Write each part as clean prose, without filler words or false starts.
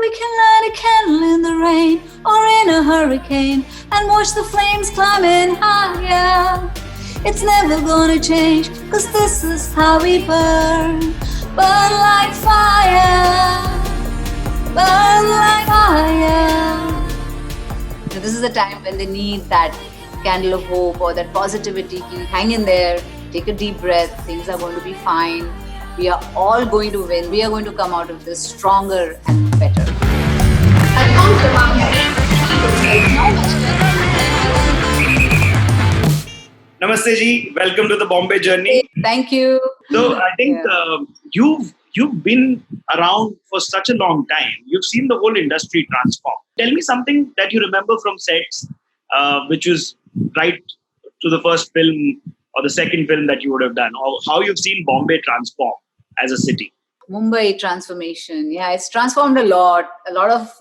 we can light a candle in the rain or in a hurricane and watch the flames climbing higher. It's never gonna change, 'cause this is how we burn. Burn like fire. Burn like fire. So this is the time when they need that candle of hope or that positivity. Hang in there, take a deep breath. Things are going to be fine. We are all going to win. We are going to come out of this stronger and better. Namaste ji, welcome to the Bombay journey. Thank you. So I think you've been around for such a long time. You've seen the whole industry transform. Tell me something that you remember from sets, which was right to the first film or the second film that you would have done, or how you've seen Bombay transform as a city. Mumbai transformation. Yeah, it's transformed a lot. A lot of,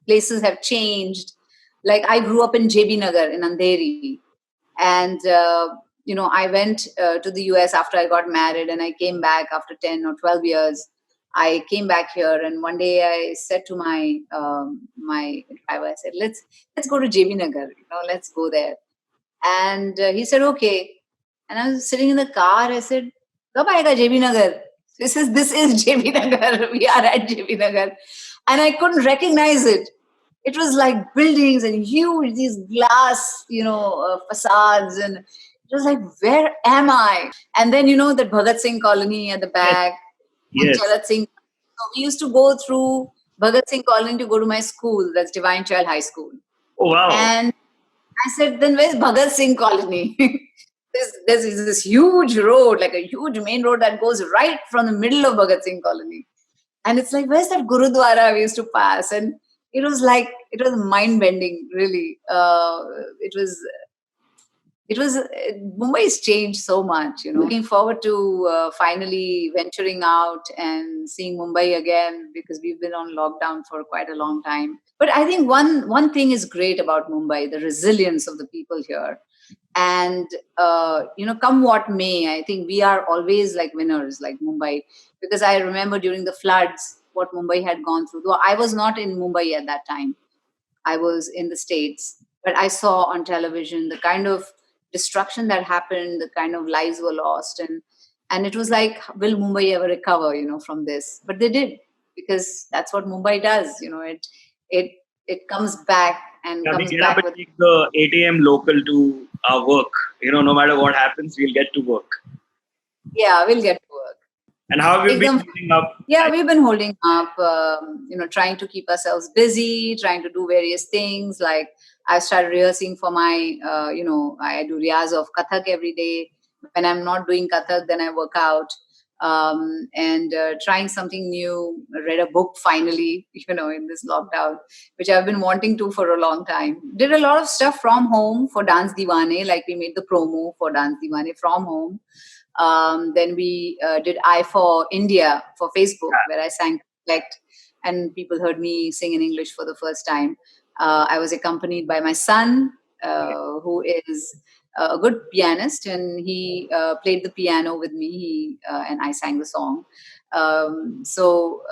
places have changed. Like I grew up in JB Nagar in Andheri. And, I went to the US after I got married, and I came back after 10 or 12 years. I came back here, and one day I said to my driver, I said, let's go to JB Nagar, let's go there. And he said, okay. And I was sitting in the car. I said, "Kab aayega JB Nagar?" This is JB Nagar. We are at JB Nagar. And I couldn't recognize it. It was like buildings and huge, these glass, facades. And it was like, where am I? And then, the Bhagat Singh colony at the back. Yes. Charat Singh. So we used to go through Bhagat Singh colony to go to my school. That's Divine Child High School. Oh, wow. And I said, then where's Bhagat Singh colony? There's this huge road, like a huge main road that goes right from the middle of Bhagat Singh colony. And it's like, where's that Gurudwara we used to pass? And it was mind-bending, really. Mumbai has changed so much, Looking forward to finally venturing out and seeing Mumbai again, because we've been on lockdown for quite a long time. But I think one thing is great about Mumbai, the resilience of the people here. And, come what may, I think we are always like winners, like Mumbai, because I remember during the floods, what Mumbai had gone through. Though I was not in Mumbai at that time. I was in the States. But I saw on television the kind of destruction that happened, the kind of lives were lost. And it was like, will Mumbai ever recover, from this? But they did, because that's what Mumbai does. It comes back and comes we back with the 8 a.m. local to our work. No matter what happens, we'll get to work. Yeah, we'll get to work. And how have you been holding up? Yeah, we've been holding up, trying to keep ourselves busy, trying to do various things. Like I started rehearsing for my, I do riyaz of Kathak every day. When I'm not doing Kathak, then I work out. And trying something new. I read a book finally, in this lockdown, which I've been wanting to for a long time. Did a lot of stuff from home for Dance Diwane, like we made the promo for Dance Diwane from home. Then we did I for India for Facebook, where I sang Collect, and people heard me sing in English for the first time. I was accompanied by my son, who is a good pianist, and he played the piano with me, and I sang the song. So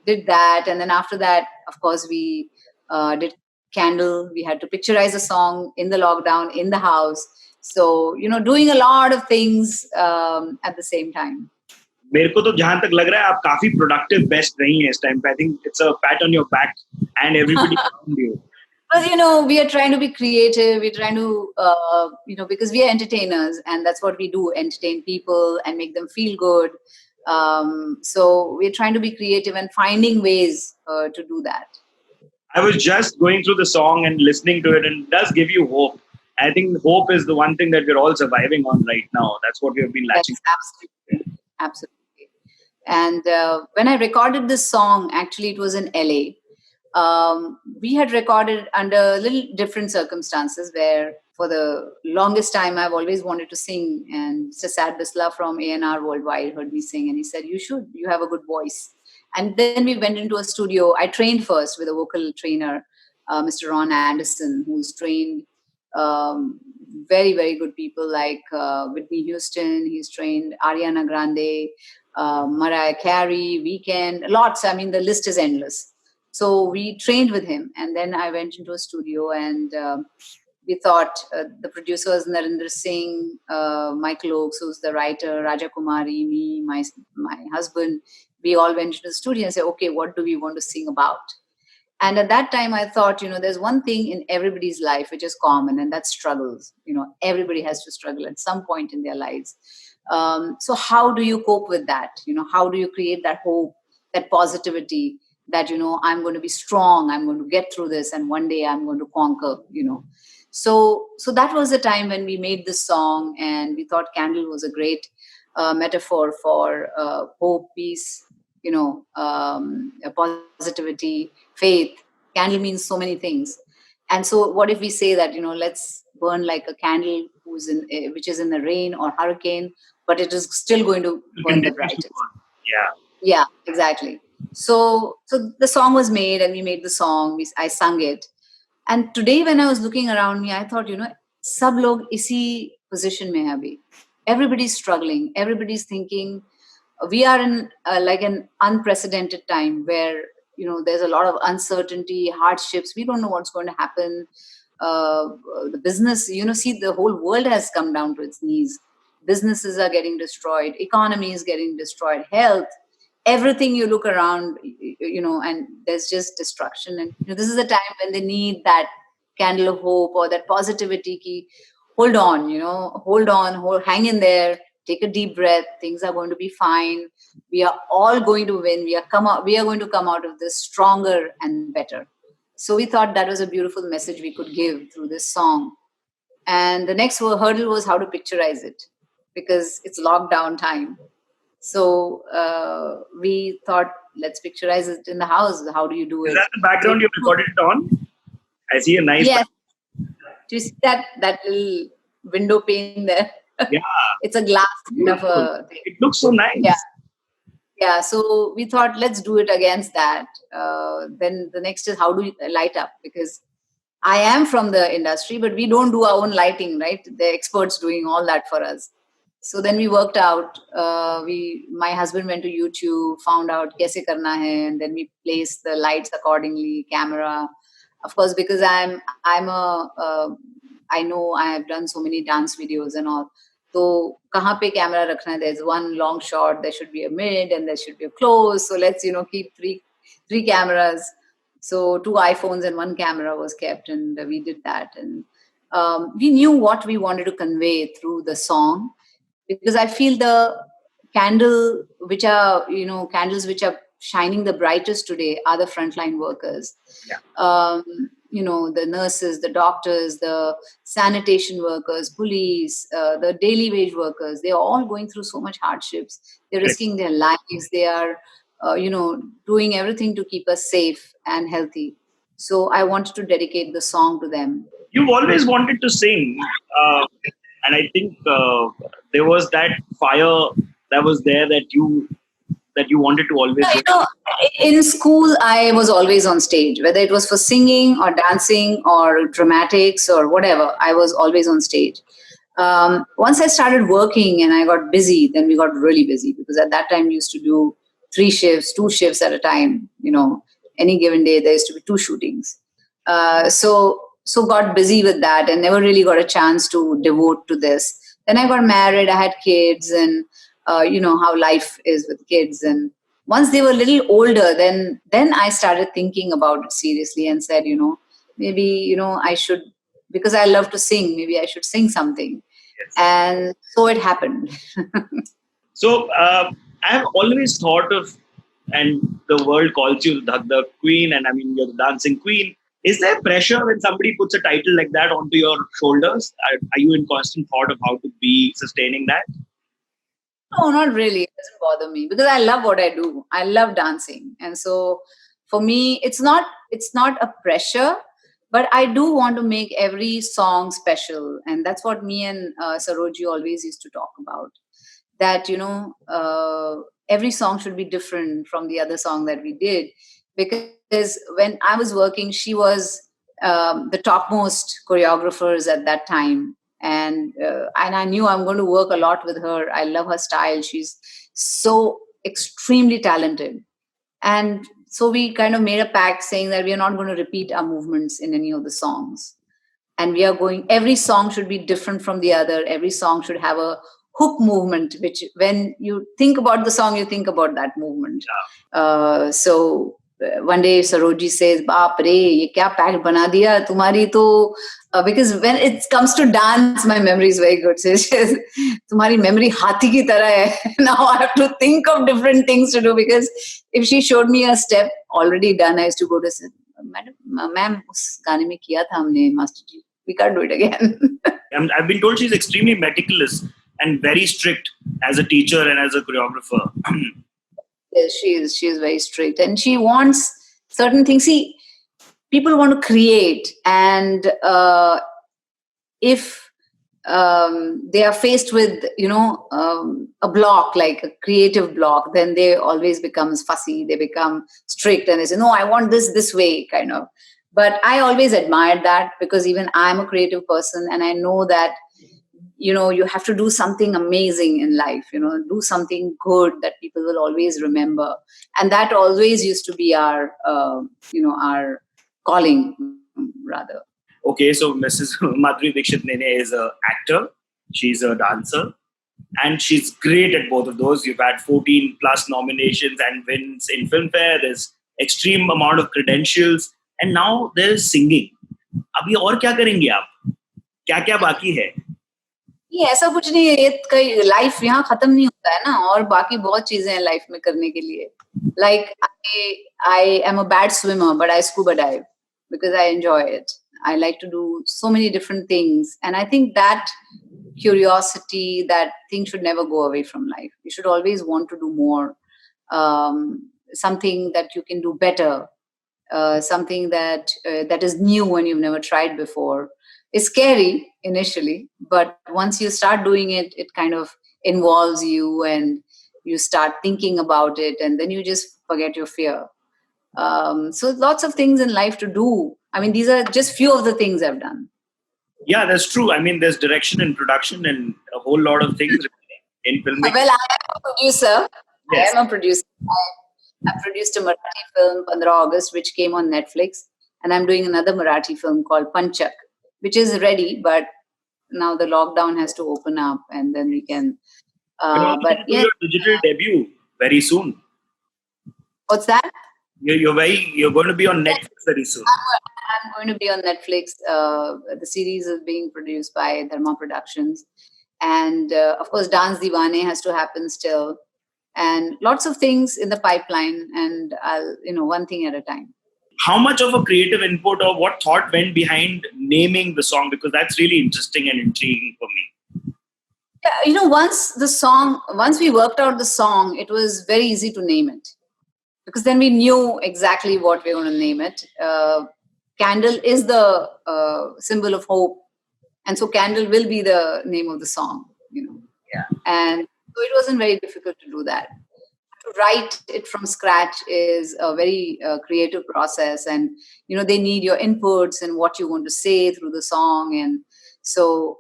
did that, and then after that, of course, we did Candle. We had to picturize a song in the lockdown in the house. So, doing a lot of things at the same time. मेरे को तो जहाँ तक लग रहा है आप काफी productive best रही हैं इस time पे. I think it's a pat on your back and everybody around you. Well, we are trying to be creative. We're trying to, because we are entertainers, and that's what we do, entertain people and make them feel good. So we're trying to be creative and finding ways to do that. I was just going through the song and listening to it, and it does give you hope. I think hope is the one thing that we're all surviving on right now. That's what we have been latching. Absolutely. And when I recorded this song, actually, it was in LA. We had recorded under a little different circumstances, where for the longest time I've always wanted to sing, and Mr. Sad Bisla from A&R Worldwide heard me sing, and he said, you have a good voice. And then we went into a studio. I trained first with a vocal trainer, Mr. Ron Anderson, who's trained very, very good people like Whitney Houston. He's trained Ariana Grande, Mariah Carey, Weekend, lots. I mean, the list is endless. So we trained with him, and then I went into a studio, and we thought the producer was Narendra Singh, Michael Oakes, who's the writer, Raja Kumari, me, my husband. We all went into the studio and said, okay, what do we want to sing about? And at that time, I thought, there's one thing in everybody's life which is common, and that's struggles. Everybody has to struggle at some point in their lives. So how do you cope with that? How do you create that hope, that positivity, that, I'm going to be strong, I'm going to get through this, and one day I'm going to conquer. So that was the time when we made this song, and we thought candle was a great metaphor for hope, peace, positivity, faith. Candle means so many things. And so what if we say that, let's burn like a candle which is in the rain or hurricane, but it is still going to You can burn the definitely brightest. go. Yeah. Yeah, exactly. So the song was made, and we made the song. I sung it. And today when I was looking around me, I thought, सब लोग इसी position में है अभी. Everybody's struggling. Everybody's thinking we are in like an unprecedented time where there's a lot of uncertainty, hardships. We don't know what's going to happen. The business, see, the whole world has come down to its knees. Businesses are getting destroyed, economy is getting destroyed, health, everything. You look around, and there's just destruction. And this is the time when they need that candle of hope or that positivity key. Hold on, hang in there, take a deep breath. Things are going to be fine. We are all going to win. We are going to come out of this stronger and better. So we thought that was a beautiful message we could give through this song. And the next hurdle was how to picturize it, because it's lockdown time. So we thought, let's picturize it in the house. How do you do Is it? that the background you've recorded it on? I see a nice. Yes. Do you see that little window pane there? Yeah. It's a glass kind of a thing. It looks so nice. Yeah. So we thought, let's do it against that. Then the next is, how do you light up? Because I am from the industry, but we don't do our own lighting, right? The experts doing all that for us. So then we worked out. My husband went to YouTube, found out kaise karna hai, and then we placed the lights accordingly, camera. Of course, because I know I have done so many dance videos and all. So kahan pe camera rakhna hai? There's one long shot, there should be a mid, and there should be a close. So let's keep three cameras. So 2 iPhones and 1 camera was kept, and we did that. And we knew what we wanted to convey through the song, because I feel the candles which are shining the brightest today are the frontline workers. Yeah. The nurses, the doctors, the sanitation workers, police, the daily wage workers. They are all going through so much hardships. They're risking their lives. They are, doing everything to keep us safe and healthy. So I wanted to dedicate the song to them. You've always wanted to sing, and I think there was that fire that was there that you wanted to always. In school, I was always on stage, whether it was for singing or dancing or dramatics or whatever. I was always on stage. Once I started working and I got busy, then we got really busy, because at that time we used to do 2 shifts at a time. Any given day there used to be 2 shootings. So got busy with that and never really got a chance to devote to this. Then I got married, I had kids, and how life is with kids. And once they were a little older, then I started thinking about it seriously and said, maybe, I should, because I love to sing, maybe I should sing something. Yes. And so it happened. So I have always thought of, and the world calls you the queen, and I mean, you're the dancing queen. Is there pressure when somebody puts a title like that onto your shoulders? Are you in constant thought of how to be sustaining that? No, not really. It doesn't bother me, because I love what I do. I love dancing. And so for me, it's not a pressure, but I do want to make every song special. And that's what me and Saroji always used to talk about. That, every song should be different from the other song that we did. Because when I was working, she was the topmost choreographers at that time. And I knew I'm going to work a lot with her. I love her style. She's so extremely talented. And So we kind of made a pact saying that we are not going to repeat our movements in any of the songs. And we are going, every song should be different from the other. Every song should have a hook movement, which when you think about the song, you think about that movement. So one day Saroji says, "Baap re, ye kya pact bana diya tumhari to," because when it comes to dance, my memory is very good. So she says, "Tumhari memory hathi ki tarah hai." Now I have to think of different things to do, because if she showed me a step already done, I used to go to say, "Madam, ma'am, us gaane mein kiya tha humne, master ji. We can't do it again." I've been told she's extremely meticulous and very strict as a teacher and as a choreographer. Yes, she is very strict, and she wants certain things. See, people want to create, and if they are faced with a block, like a creative block, then they always becomes fussy. They become strict, and they say, "No, I want this way," kind of. But I always admired that, because even I'm a creative person, and I know that you have to do something amazing in life, do something good that people will always remember. And that always used to be our our calling, rather. Okay, so Mrs. Madhuri Dixit Nene is an actor, she's a dancer, and she's great at both of those. You've had 14 plus nominations and wins in Filmfare. There's extreme amount of credentials, and now there's singing. अभी और क्या करेंगे आप? क्या क्या बाकी है? ये ऐसा कुछ नहीं है, ये लाइफ यहाँ खत्म नहीं होता है ना, और बाकी बहुत चीजें हैं लाइफ में करने के लिए. Like I am a bad swimmer, but I scuba dive because I enjoy it. I like to do so many different things, and I think that curiosity, that thing should never go away from life. You should always want to do more, something that you can do better, something that is new and you've never tried before. It's scary initially, but once you start doing it, it kind of involves you, and you start thinking about it, and then you just forget your fear. So lots of things in life to do. I mean, these are just few of the things I've done. Yeah, that's true. I mean, there's direction and production and a whole lot of things in filmmaking. Well, I am a producer. Yes. I am a producer. I produced a Marathi film, 15 August, which came on Netflix. And I'm doing another Marathi film called Panchak, which is ready, but now the lockdown has to open up, and then we can. But yeah, your digital debut very soon. What's that? You're going to be on Netflix very soon. I'm going to be on Netflix. The series is being produced by Dharma Productions, and of course, Dance Diwane has to happen still, and lots of things in the pipeline. And I'll one thing at a time. How much of a creative input or what thought went behind naming the song? Because that's really interesting and intriguing for me. Yeah, once we worked out the song, it was very easy to name it, because then we knew exactly what we were going to name it. Candle is the symbol of hope, and so Candle will be the name of the song. Yeah. And so it wasn't very difficult to do that. To write it from scratch is a very creative process, and they need your inputs and what you want to say through the song, and so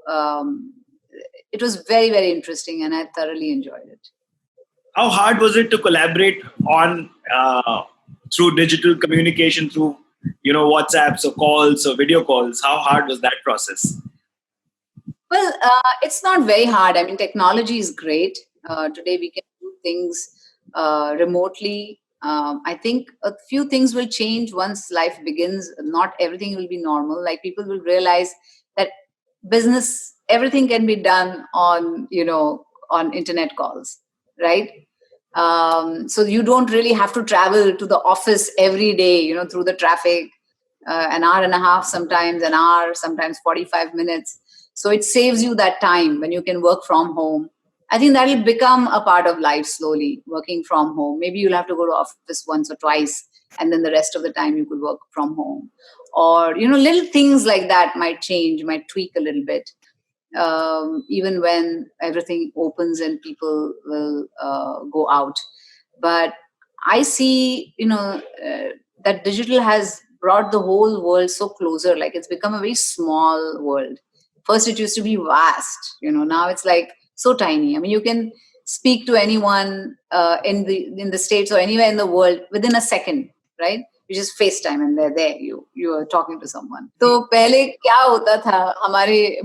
it was very, very interesting, and I thoroughly enjoyed it. How hard was it to collaborate on through digital communication, through WhatsApps or calls or video calls? How hard was that process? Well, it's not very hard. I mean, technology is great. Today we can do things remotely. I think a few things will change once life begins. Not everything will be normal. Like, people will realize that business, everything can be done on internet calls, right? So you don't really have to travel to the office every day, through the traffic, an hour and a half, sometimes an hour, sometimes 45 minutes. So it saves you that time when you can work from home. I think that will become a part of life slowly, working from home. Maybe you'll have to go to office once or twice, and then the rest of the time you could work from home. Or, little things like that might change, might tweak a little bit. Even when everything opens and people will go out. But I see, that digital has brought the whole world so closer. Like, it's become a very small world. First, it used to be vast. Now it's like so tiny. I mean, you can speak to anyone in the States or anywhere in the world within a second. right? You just FaceTime and they're there. You are talking to someone. तो पहले क्या होता था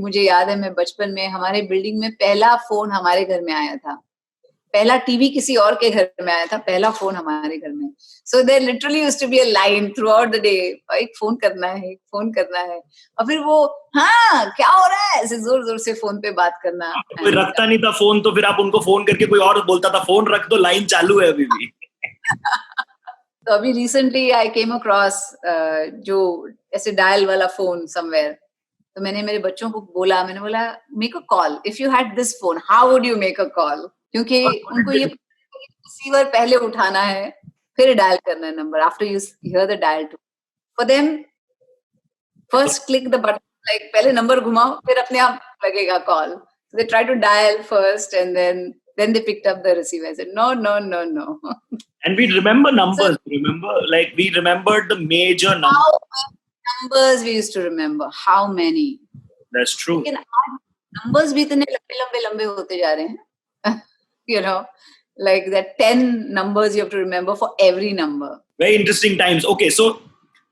मुझे याद है, मैं बचपन में हमारे बिल्डिंग में पहला फोन हमारे घर में आया था, पहला टीवी किसी और के घर में आया था, पहला फोन हमारे घर में. So there literally used to be a line throughout the day, एक फोन करना है, एक फोन करना है, और फिर वो हाँ क्या हो रहा है ऐसे जोर जोर से फोन पे बात करना. कोई रखता नहीं था फोन, तो फिर आप उनको फोन करके, कोई और बोलता था फोन रख दो, लाइन चालू है अभी भी. तो अभी रिसेंटली आई केम अक्रॉस जो ऐसे डायल वाला फोन समवेयर, तो मैंने मेरे बच्चों को बोला, मैंने बोला make a call, if you had this phone how would you make a call, क्योंकि उनको ये रिसीवर पहले उठाना है फिर डायल करना है number, after you here the dial tone, for them first click the button, like पहले नंबर घुमाओ फिर अपने आप लगेगा call. So they try to dial first and then they picked up the receiver. I said no. And we remember numbers. We remembered the major numbers. How many numbers we used to remember? How many? That's true. लेकिन आज numbers भी इतने लंबे होते जा रहे हैं. You know, like that 10 numbers you have to remember for every number. Very interesting times. Okay, so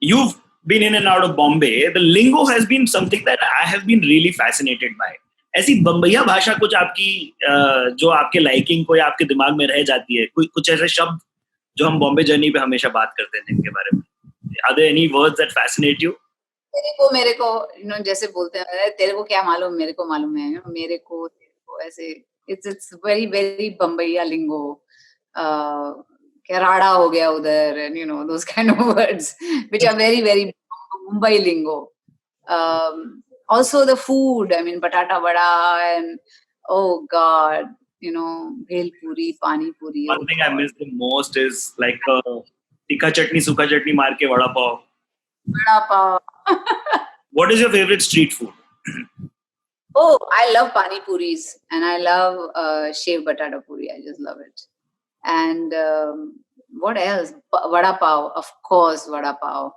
you've been in and out of Bombay. The lingo has been something that I have been really fascinated by. ऐसी बम्बैया भाषा कुछ आपकी जो आपके liking को या आपके दिमाग में रह जाती है, कुछ ऐसे शब्द जो हम बॉम्बे जर्नी पे हमेशा बात करते थे इनके बारे में? Are there any words that fascinate you? मेरे को जैसे बोलते हैं तेरे को क्या मालूम, मेरे को मालूम है, मेरे को ऐसे it's very very बम्बैया लिंगो, क्या राड़ा हो गया उधर, and those kind of words which are very very Mumbai lingo. Also the food, I mean batata vada and oh god, bhel puri, pani puri. One thing I miss the most is like tikha chutney, sukha chutney maar ke vada pav. Vada pav. What is your favorite street food? Oh, I love pani puris and I love shaved batata puri. I just love it. And what else? Vada pav, of course, vada pav.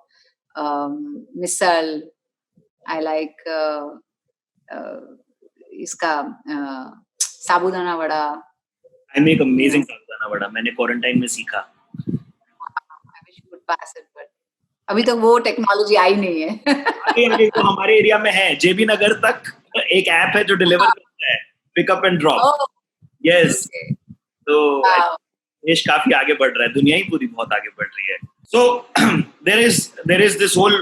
Misal. I like इसका साबूदाना vada. I make amazing साबूदाना वड़ा. मैंने quarantine में सीखा. I wish you would pass it, but अभी तक वो technology आई नहीं है. अभी तो हमारे एरिया में है, जेबी नगर तक एक ऐप है जो डिलीवर करता है, pick up and drop. Yes, तो देश काफी आगे बढ़ रहा है, दुनिया ही पूरी बहुत आगे बढ़ रही है. So there is this whole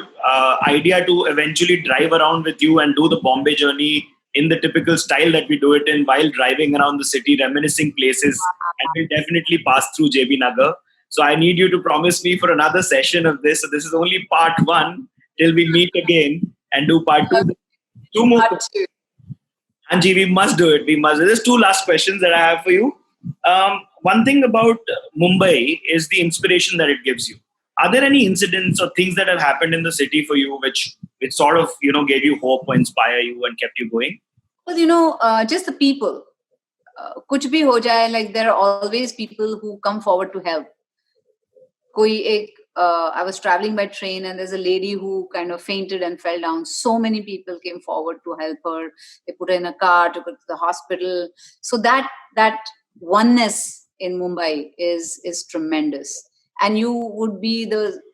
idea to eventually drive around with you and do the Bombay journey in the typical style that we do it in, while driving around the city, reminiscing places, and we'll definitely pass through JB Nagar. So I need you to promise me for another session of this. So this is only part 1 till we meet again and do part 2. 2 more. Anji, we must do it. We must. There's 2 last questions that I have for you. One thing about Mumbai is the inspiration that it gives you. Are there any incidents or things that have happened in the city for you which sort of gave you hope or inspire you and kept you going? Well, just the people. Kuch bhi ho jaye, like there are always people who come forward to help. I was traveling by train and there's a lady who kind of fainted and fell down. So many people came forward to help her. They put her in a car, took her to the hospital. So that oneness in Mumbai is tremendous. And you would be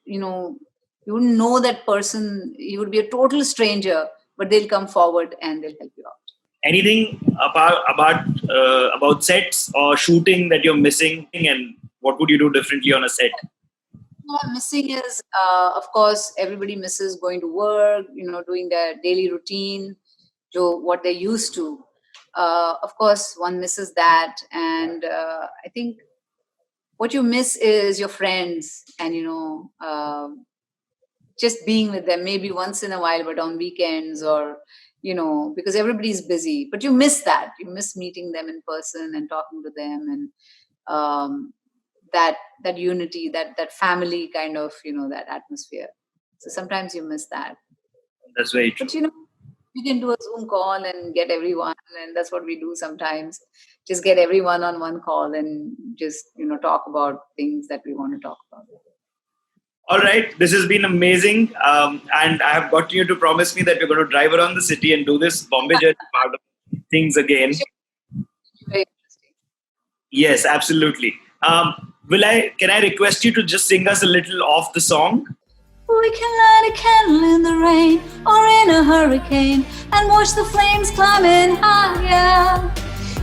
you wouldn't know that person. You would be a total stranger, but they'll come forward and they'll help you out. Anything about sets or shooting that you're missing, and what would you do differently on a set? What I'm missing is, of course, everybody misses going to work, doing their daily routine, what they're used to. Of course, one misses that. And I think what you miss is your friends and, just being with them, maybe once in a while, but on weekends or, because everybody's busy. But you miss that. You miss meeting them in person and talking to them and that unity, that family kind of, that atmosphere. So sometimes you miss that. That's very true. But, we can do a Zoom call and get everyone, and that's what we do sometimes. Just get everyone on one call and just, talk about things that we want to talk about. All right. This has been amazing. And I have got you to promise me that we're going to drive around the city and do this Bombay journey part of things again. Very interesting. Yes, absolutely. Can I request you to just sing us a little of the song? We can light a candle in the rain or in a hurricane and watch the flames climbing higher.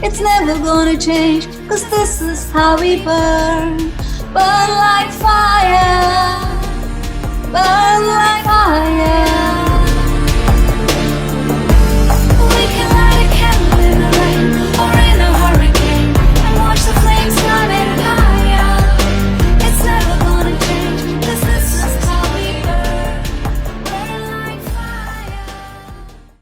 It's never gonna change, 'cause this is how we burn. Burn like fire. Burn like fire.